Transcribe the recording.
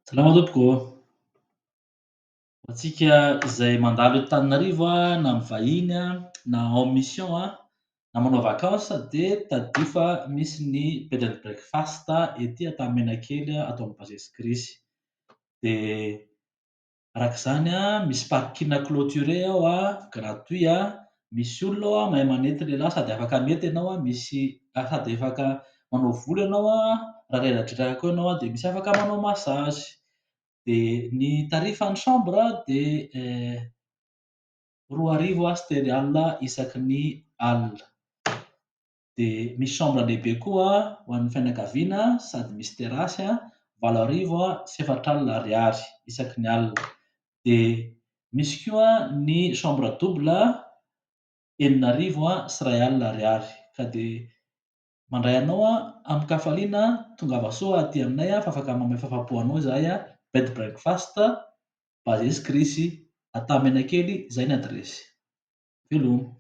Salama tompoko. Antsika izay mandalo eto Antananarivo na mivahiny na en mission na manao vakansy dia taddio fa misy ny bed and breakfast ety Antanmenakely ato amin'ny Basy Krisy. Dia arak'izany misy parking clôturé ao gratuit misy olona ao mahay manety lehilahy sady afaka mety ianao misy sady afaka manao volo ianao raha reradreraka koa ianao dia misy afaka manao massage. Dia ny tarifan'ny chambre dia 2,000 sy 3,000 isaky ny alina. Dia misy chambre lehibe koa ho an'ny fianakaviana sady misy terasy 4,000 sy 4,000 ariary isaky ny alina. Dia misy koa ny chambre double 4,000 sy 1,000 ariary. Ka dia mandray anao amin'ny tongava soa aty aminay fa afaka manome fahafa-po anao izahay bed breakfast Basy Krisy Antanmenakely, izay ny adresy. Veloma.